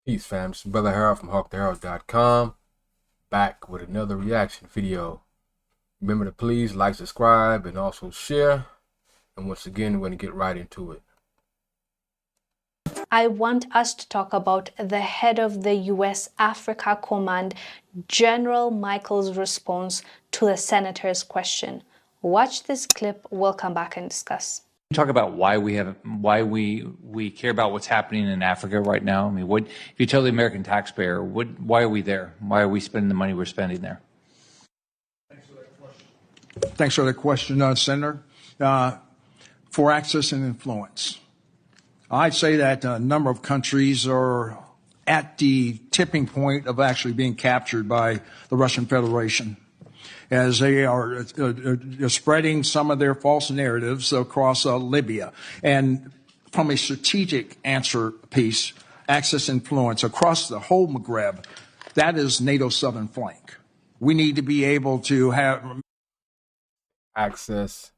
Peace, fam. It's Brother Harold from HawkTheHerald.com, back with another reaction video. Remember to please like, subscribe, and also share. And once again, we're going to get right into it. I want us to talk about the head of the U.S. Africa Command, General Michael's response to the senator's question. Watch this clip. We'll come back and discuss. Talk about why we care about what's happening in Africa right now. I mean, if you tell the American taxpayer, why are we there? Why are we spending the money we're spending there? Thanks for that question, Senator. For access and influence, I'd say that a number of countries are at the tipping point of actually being captured by the Russian Federation, as they are spreading some of their false narratives across Libya. And from a strategic answer piece, access influence across the whole Maghreb, that is NATO's southern flank. We need to be able to have access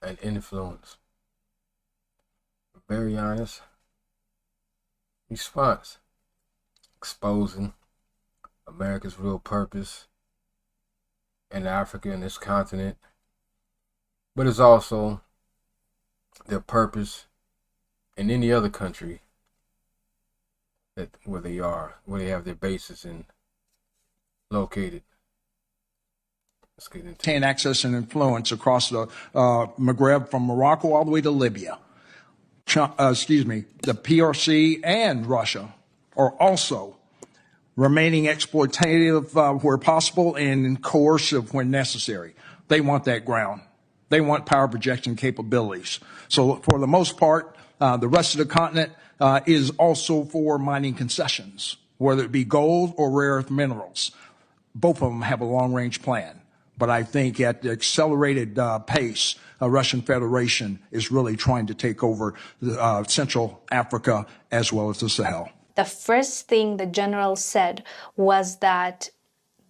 and influence. Very honest response, exposing America's real purpose in Africa, in this continent, but it's also their purpose in any other country where they have their bases and located. Let's get into it. Access and influence across the Maghreb, from Morocco all the way to Libya. The PRC and Russia are also remaining exploitative where possible and coercive when necessary. They want that ground. They want power projection capabilities. So for the most part, the rest of the continent is also for mining concessions, whether it be gold or rare earth minerals. Both of them have a long-range plan. But I think at the accelerated pace, the Russian Federation is really trying to take over Central Africa as well as the Sahel. The first thing the general said was that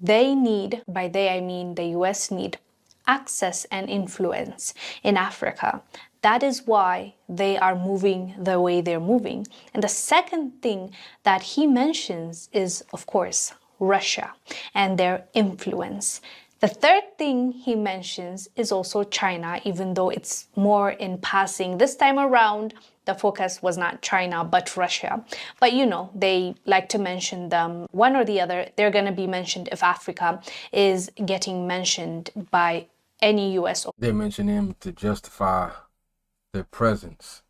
they need, by they I mean the US need, access and influence in Africa. That is why they are moving the way they're moving. And the second thing that he mentions is, of course, Russia and their influence. The third thing he mentions is also China, even though it's more in passing. This time around, the focus was not China, but Russia. But you know, they like to mention them one or the other. They're going to be mentioned if Africa is getting mentioned by any US. They mention him to justify their presence.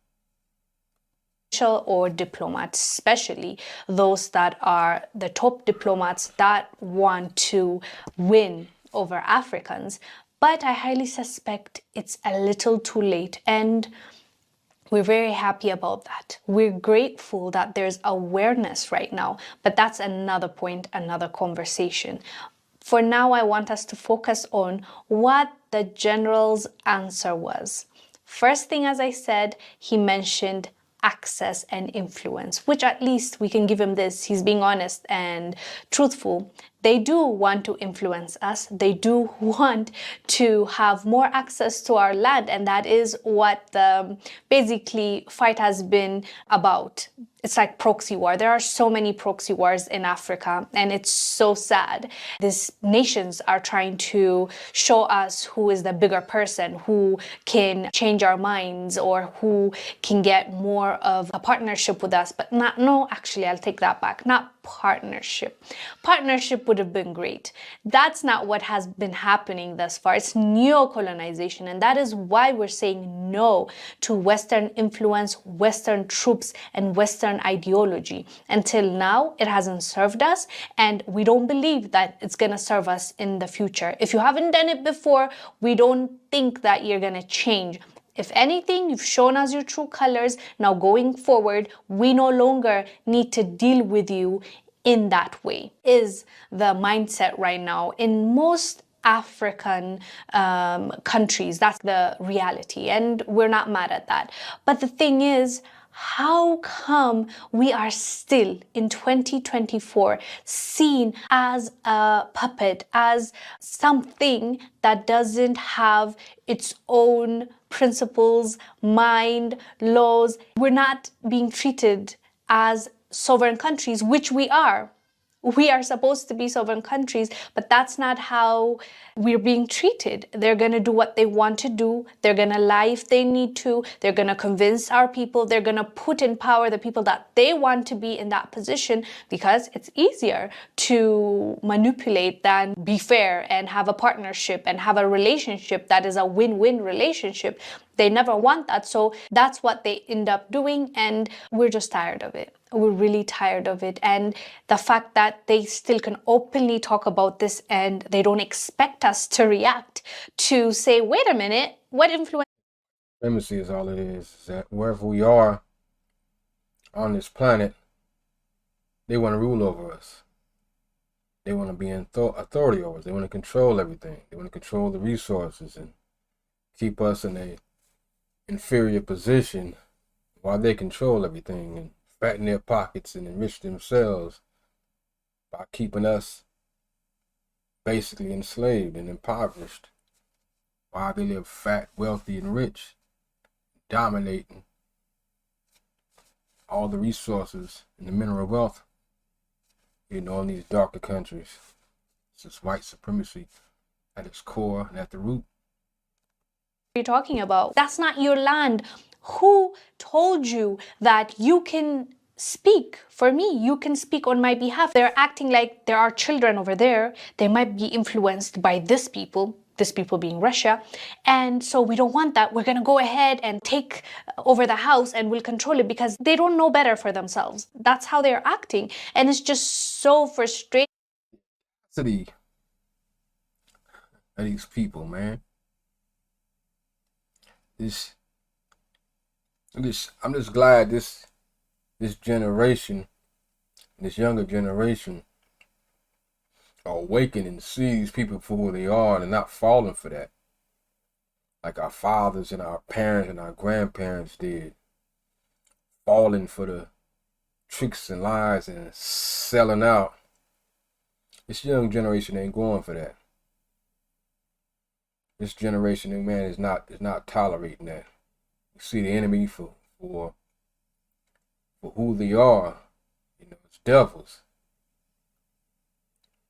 Or diplomats, especially those that are the top diplomats that want to win over Africans, but I highly suspect it's a little too late, and we're very happy about that. We're grateful that there's awareness right now, but that's another point, another conversation. For now, I want us to focus on what the general's answer was. First thing, as I said, he mentioned access and influence, which at least we can give him this. He's being honest and truthful. They do want to influence us. They do want to have more access to our land. And that is what the basically fight has been about. It's like proxy war. There are so many proxy wars in Africa, and it's so sad. These nations are trying to show us who is the bigger person, who can change our minds, or who can get more of a partnership with us. But actually, I'll take that back. Not partnership. Partnership would have been great. That's not what has been happening thus far. It's neo-colonization, and that is why we're saying no to Western influence, Western troops, and Western ideology. Until now, it hasn't served us, and we don't believe that it's going to serve us in the future. If you haven't done it before, we don't think that you're going to change. If anything, you've shown us your true colors. Now going forward, we no longer need to deal with you in that way, is the mindset right now in most African countries. That's the reality, and we're not mad at that. But the thing is, how come we are still in 2024 seen as a puppet, as something that doesn't have its own principles, mind, laws? We're not being treated as sovereign countries, which we are. We are supposed to be sovereign countries, but that's not how we're being treated. They're going to do what they want to do. They're going to lie if they need to. They're going to convince our people. They're going to put in power the people that they want to be in that position, because it's easier to manipulate than be fair and have a partnership and have a relationship that is a win-win relationship. They never want that. So that's what they end up doing. And we're just tired of it. We're really tired of it. And the fact that they still can openly talk about this and they don't expect us to react, to say, wait a minute, what influence? Supremacy is all it is that wherever we are on this planet, they want to rule over us. They want to be in authority over us. They want to control everything. They want to control the resources and keep us in a inferior position while they control everything and fatten their pockets and enrich themselves by keeping us basically enslaved and impoverished while they live fat, wealthy, and rich, dominating all the resources and the mineral wealth, in these darker countries. This is white supremacy at its core and at the root. You're talking about? That's not your land. Who told you that you can speak for me? You can speak on my behalf. They're acting like there are children over there. They might be influenced by this people being Russia. And so we don't want that. We're going to go ahead and take over the house and we'll control it, because they don't know better for themselves. That's how they're acting. And it's just so frustrating. These people, man. I'm just glad this generation, this younger generation, are awakening and see these people for who they are and not falling for that, like our fathers and our parents and our grandparents did, falling for the tricks and lies and selling out. This young generation ain't going for that. This generation, man, is not tolerating that. You see the enemy for who they are. It's devils.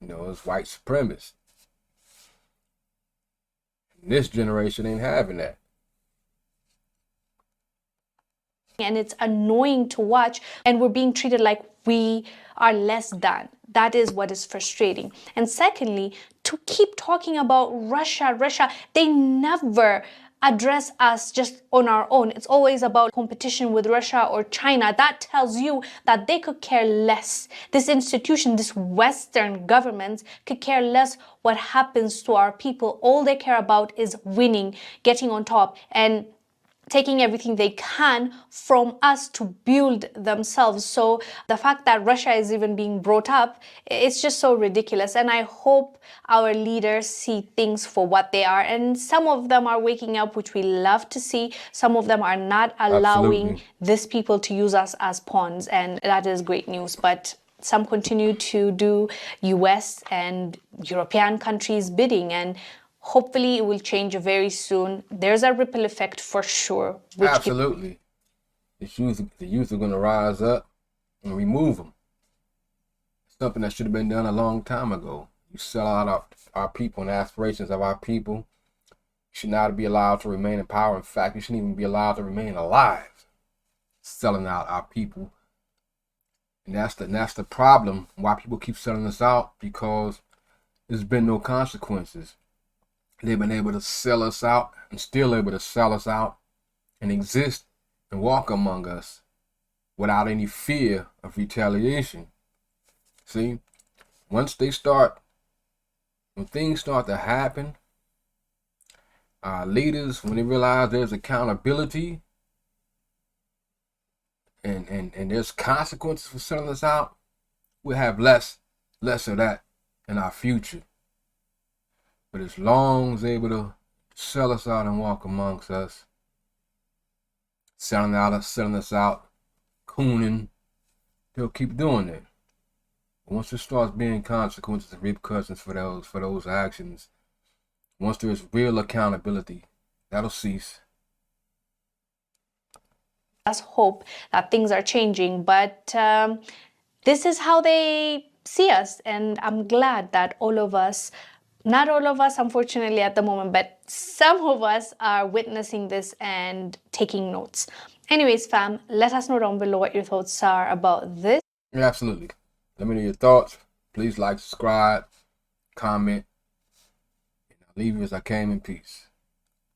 It's white supremacists. And this generation ain't having that. And it's annoying to watch, and we're being treated like we are less than. That is what is frustrating. And secondly, to keep talking about Russia, they never address us just on our own. It's always about competition with Russia or China. That tells you that they could care less. This institution, this Western government could care less what happens to our people. All they care about is winning, getting on top, and taking everything they can from us to build themselves. So the fact that Russia is even being brought up, it's just so ridiculous. And I hope our leaders see things for what they are. And some of them are waking up, which we love to see. Some of them are not allowing these people to use us as pawns. And that is great news. But some continue to do US and European countries bidding, and hopefully it will change very soon. There's a ripple effect for sure. Absolutely. The youth are going to rise up and remove them. Something that should have been done a long time ago. You sell out our people and aspirations of our people. You should not be allowed to remain in power. In fact, you shouldn't even be allowed to remain alive. Selling out our people. And that's the problem. Why people keep selling us out, because there's been no consequences. They've been able to sell us out and still able to sell us out and exist and walk among us without any fear of retaliation. See, when things start to happen, our leaders, when they realize there's accountability and there's consequences for selling us out, we'll have less of that in our future. But as long as they're able to sell us out and walk amongst us, selling us out, cooning, they'll keep doing it. But once there starts being consequences and repercussions for those actions, once there is real accountability, that'll cease. us hope that things are changing, but this is how they see us, and I'm glad that all of us, not all of us unfortunately at the moment, but some of us are witnessing this and taking notes. Anyways, fam, let us know down below what your thoughts are about this. Yeah, absolutely. Let me know your thoughts. Please like, subscribe, comment. And I'll leave you as I came in peace.